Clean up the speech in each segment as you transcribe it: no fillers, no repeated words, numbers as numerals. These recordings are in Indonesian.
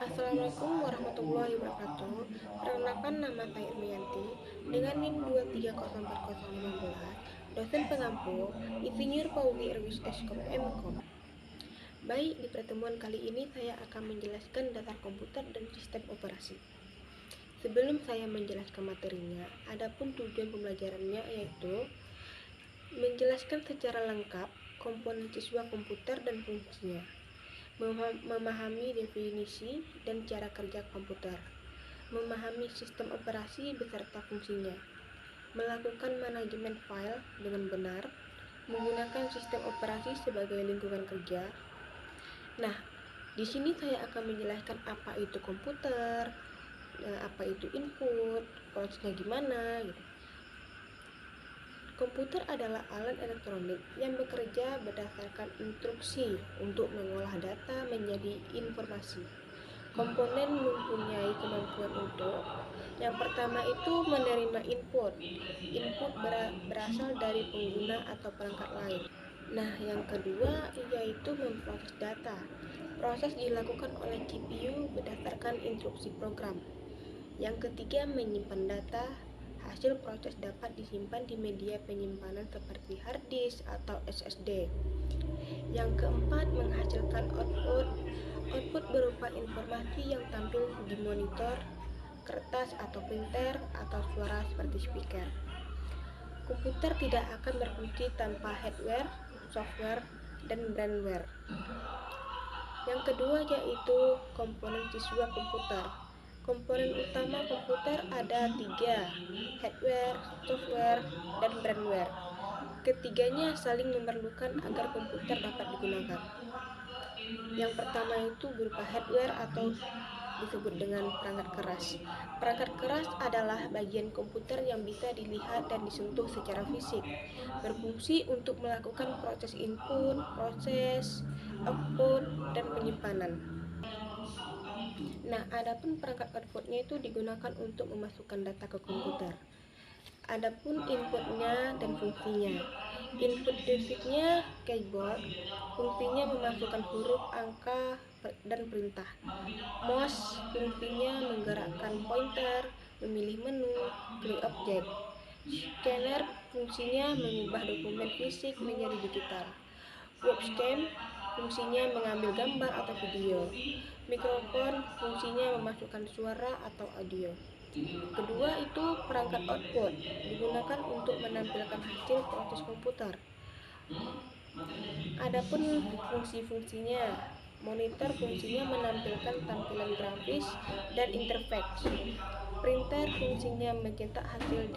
Assalamualaikum warahmatullahi wabarakatuh. Perkenalkan, nama saya Irmianti dengan NIM 2304015, dosen pengampu Insinyur Fauzi Erwis Eskom Mkom. Baik, di pertemuan kali ini saya akan menjelaskan dasar komputer dan sistem operasi. Sebelum saya menjelaskan materinya, adapun tujuan pembelajarannya yaitu menjelaskan secara lengkap komponen siswa komputer dan fungsinya, memahami definisi dan cara kerja komputer, memahami sistem operasi beserta fungsinya, melakukan manajemen file dengan benar, menggunakan sistem operasi sebagai lingkungan kerja. Nah, di sini saya akan menjelaskan apa itu komputer, apa itu input, prosesnya gimana gitu. Komputer adalah alat elektronik yang bekerja berdasarkan instruksi untuk mengolah data menjadi informasi. Komponen mempunyai kemampuan untuk yang pertama itu menerima input. Input berasal dari pengguna atau perangkat lain. Nah, yang kedua yaitu memproses data. Proses dilakukan oleh CPU berdasarkan instruksi program. Yang ketiga, menyimpan data. Hasil proses dapat disimpan di media penyimpanan seperti hard disk atau SSD. Yang keempat, menghasilkan output. Output berupa informasi yang tampil di monitor, kertas atau printer, atau suara seperti speaker. Komputer tidak akan berfungsi tanpa hardware, software, dan brandware. Yang kedua yaitu komponen siswa komputer. Komponen utama komputer ada 3, hardware, software, dan brandware. Ketiganya saling memerlukan agar komputer dapat digunakan. Yang pertama itu berupa hardware atau disebut dengan perangkat keras. Perangkat keras adalah bagian komputer yang bisa dilihat dan disentuh secara fisik, berfungsi untuk melakukan proses input, proses output, dan penyimpanan. Nah, adapun perangkat outputnya itu digunakan untuk memasukkan data ke komputer. Adapun inputnya dan fungsinya. Input basicnya keyboard, fungsinya memasukkan huruf, angka, dan perintah. Mouse fungsinya menggerakkan pointer, memilih menu, klik objek. Scanner fungsinya mengubah dokumen fisik menjadi digital. Webcam fungsinya mengambil gambar atau video. Mikrofon fungsinya memasukkan suara atau audio. Kedua itu perangkat output, digunakan untuk menampilkan hasil proses komputer. Adapun fungsi-fungsinya, monitor fungsinya menampilkan tampilan grafis dan interface. Printer fungsinya mencetak hasil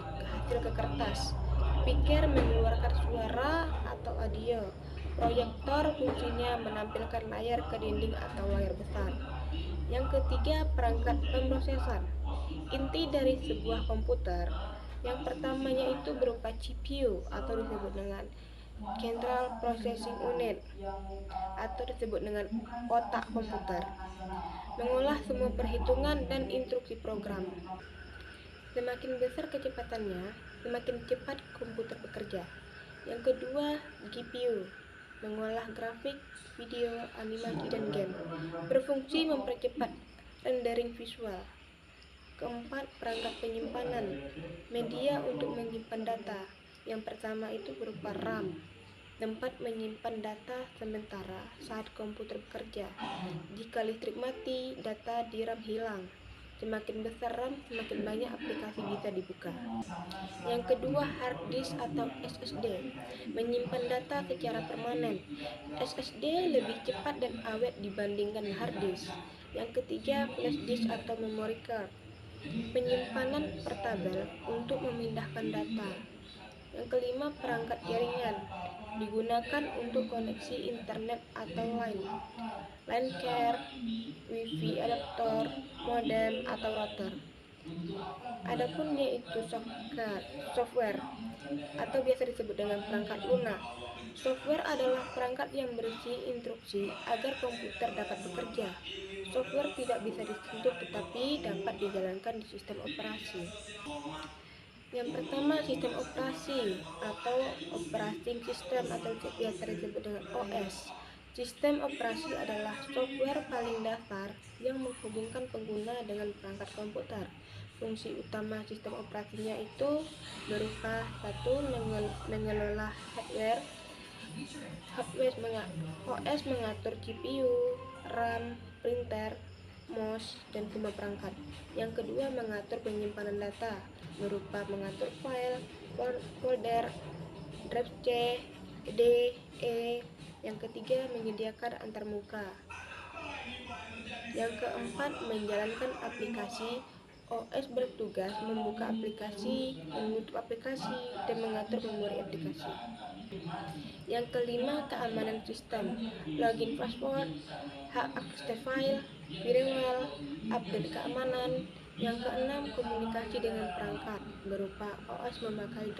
ke kertas. Speaker mengeluarkan suara atau audio. Proyektor fungsinya menampilkan layar ke dinding atau layar besar. Yang ketiga, perangkat pemrosesan. Inti dari sebuah komputer yang pertamanya itu berupa CPU atau disebut dengan Central Processing Unit atau disebut dengan otak komputer, mengolah semua perhitungan dan instruksi program. Semakin besar kecepatannya, semakin cepat komputer bekerja. Yang kedua, GPU, mengolah grafik, video, animasi, dan game, berfungsi mempercepat rendering visual. Keempat, perangkat penyimpanan, media untuk menyimpan data. Yang pertama itu berupa RAM, tempat menyimpan data sementara saat komputer bekerja. Jika listrik mati, data di RAM hilang. Semakin besar RAM, semakin banyak aplikasi bisa dibuka. Yang kedua, hard disk atau SSD, menyimpan data secara permanen. SSD lebih cepat dan awet dibandingkan hard disk. Yang ketiga, flash disk atau memory card, penyimpanan portabel untuk memindahkan data. Yang kelima, perangkat jaringan, digunakan untuk koneksi internet atau line care, wifi adaptor, modem, atau router. Adapun yaitu software atau biasa disebut dengan perangkat lunak. Software adalah perangkat yang berisi instruksi agar komputer dapat bekerja. Software tidak bisa disentuh tetapi dapat dijalankan di sistem operasi. Yang pertama, sistem operasi atau operating system atau biasa disebut dengan OS. Sistem operasi adalah software paling dasar yang menghubungkan pengguna dengan perangkat komputer. Fungsi utama sistem operasinya itu berupa satu, mengelola hardware. OS mengatur CPU, RAM, printer, mouse, dan semua perangkat. Yang kedua, mengatur penyimpanan data berupa mengatur file, folder, drive C, D, E. Yang ketiga, menyediakan antarmuka. Yang keempat, menjalankan aplikasi. OS bertugas membuka aplikasi, menutup aplikasi, dan mengatur memori aplikasi. Yang kelima, keamanan sistem. Login password, hak akses file, firewall, update keamanan. Yang keenam, komunikasi dengan perangkat berupa OS memakai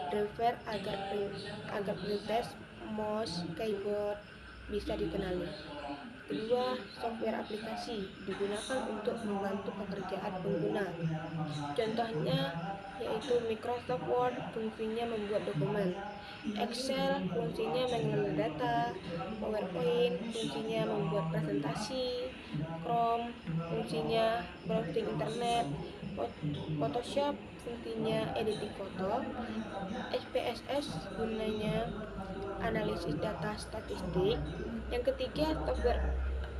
driver agar printer, mouse, keyboard bisa dikenali. Kedua, software aplikasi digunakan untuk membantu pekerjaan pengguna. Contohnya yaitu Microsoft Word, fungsinya membuat dokumen, Excel fungsinya mengelola data, PowerPoint fungsinya membuat presentasi, Chrome fungsinya browsing internet, Photoshop fungsinya editing foto, SPSS gunanya analisis data statistik. Yang ketiga, software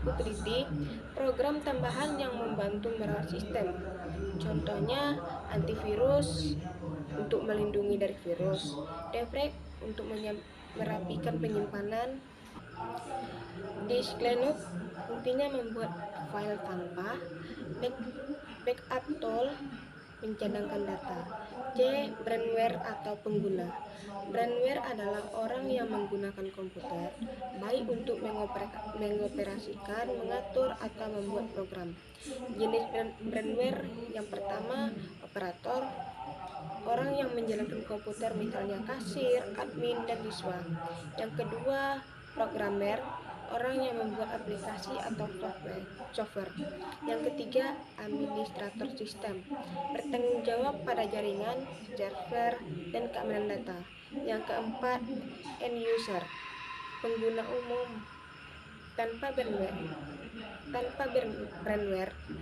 utility, program tambahan yang membantu merawat sistem. Contohnya antivirus untuk melindungi dari virus, defrag untuk merapikan penyimpanan, disk cleanup intinya membuat file tanpa, backup tool mencadangkan data. C. Brandware atau pengguna. Brandware adalah orang yang menggunakan komputer baik untuk mengoperasikan, mengatur, atau membuat program. Jenis brandware yang pertama, operator, orang yang menjalankan komputer misalnya kasir, admin, dan siswa. Yang kedua, programmer, orang yang membuat aplikasi atau software. Yang ketiga, administrator sistem, bertanggung jawab pada jaringan, server, dan keamanan data. Yang keempat, end user, pengguna umum. Tanpa brandware,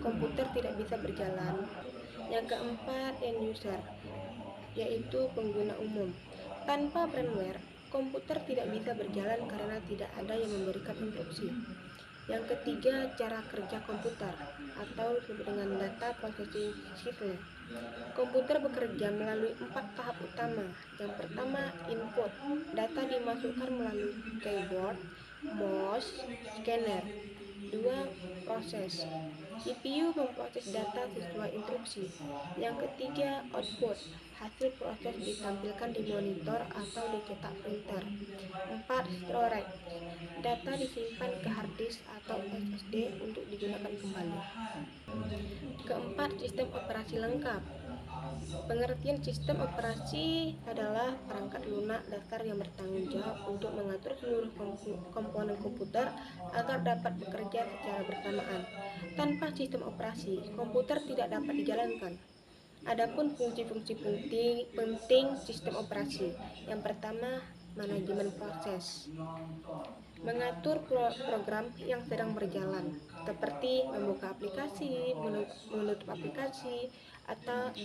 komputer tidak bisa berjalan. Yang keempat, end user, yaitu pengguna umum. Tanpa brandware, komputer tidak bisa berjalan karena tidak ada yang memberikan instruksi. Yang ketiga, cara kerja komputer atau disebut dengan data processing system. Komputer bekerja melalui 4 tahap utama. Yang pertama, input. Data dimasukkan melalui keyboard, mouse, scanner. 2. Proses. CPU memproses data sesuai instruksi. Yang ketiga, output. Hasil proses ditampilkan di monitor atau dicetak printer. 4. Storage. Data disimpan ke hard disk atau SSD untuk digunakan kembali. Keempat, sistem operasi lengkap. Pengertian sistem operasi adalah perangkat lunak dasar yang bertanggung jawab untuk mengatur seluruh komponen komputer agar dapat bekerja secara bersamaan. Tanpa sistem operasi, komputer tidak dapat dijalankan. Adapun fungsi-fungsi penting sistem operasi. Yang pertama, manajemen proses. Mengatur program yang sedang berjalan, seperti membuka aplikasi, menutup aplikasi,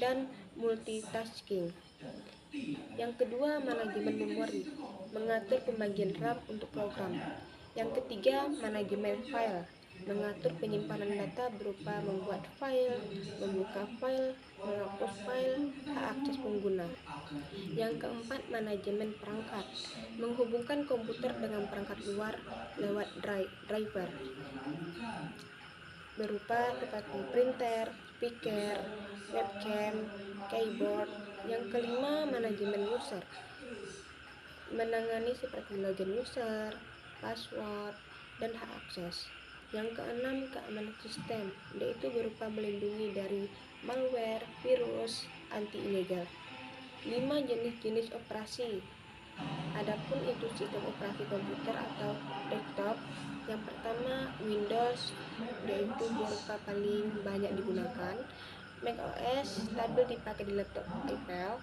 dan multitasking. Yang kedua, manajemen memori, mengatur pembagian RAM untuk program. Yang ketiga, manajemen file, mengatur penyimpanan data berupa membuat file, membuka file, menghapus file, hak akses pengguna. Yang keempat, manajemen perangkat, menghubungkan komputer dengan perangkat luar lewat driver berupa seperti printer, speaker, webcam, keyboard. Yang kelima, manajemen user, menangani seperti login user, password, dan hak akses. Yang keenam, keamanan sistem, yaitu berupa melindungi dari malware, virus, anti ilegal. 5. Jenis-jenis operasi. Adapun itu sistem operasi komputer atau desktop. Yang pertama, Windows, yaitu berupa paling banyak digunakan. macOS stabil dipakai di laptop Apple.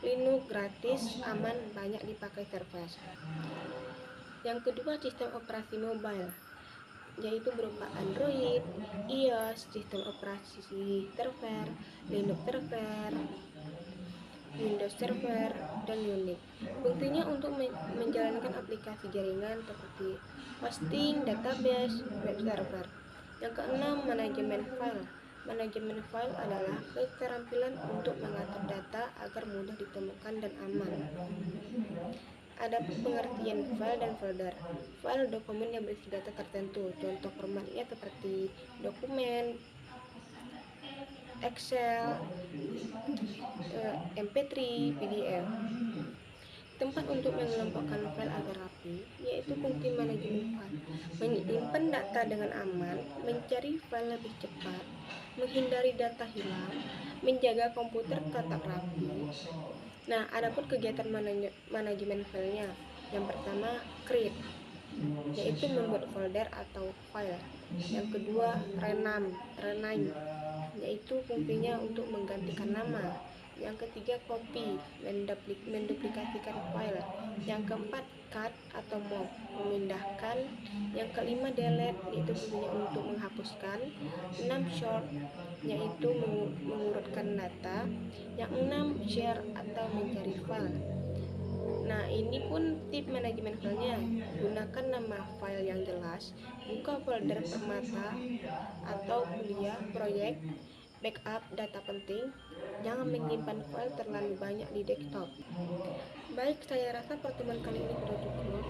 Linux gratis, aman, banyak dipakai Surface. Yang kedua, sistem operasi mobile, yaitu berupa Android, iOS, sistem operasi server, Linux server, Windows Server, dan Unix. Fungsinya untuk menjalankan aplikasi jaringan seperti hosting, database, web server. Yang keenam, manajemen file. Manajemen file adalah keterampilan untuk mengatur data agar mudah ditemukan dan aman. Adapun pengertian file dan folder. File dokumen yang berisi data tertentu. Contoh formatnya seperti dokumen, Excel, MP3, PDF. Tempat untuk mengelompokkan file agar rapi, yaitu fungsi manajemen file. Menyimpan data dengan aman, mencari file lebih cepat, menghindari data hilang, menjaga komputer tetap rapi. Nah, adapun kegiatan manajemen filenya. Yang pertama, create, yaitu membuat folder atau file. Yang kedua, rename, yaitu fungsinya untuk menggantikan nama. Yang ketiga, copy, menduplikasikan file. Yang keempat, cut atau move, memindahkan. Yang kelima, delete, yaitu fungsinya untuk menghapuskan. 6, sort, yaitu mengurutkan data. Yang 6, share atau mencari file. Nah, ini pun tip manajemen filenya. Gunakan nama file yang jelas, buka folder permata atau kuliah, proyek, backup data penting. Jangan menyimpan file terlalu banyak di desktop. Baik, saya rasa pertemuan kali ini sudah cukup.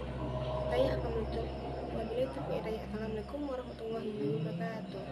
Saya akan menutup. Wabillahi taufiq hidayah. Assalamualaikum warahmatullahi wabarakatuh.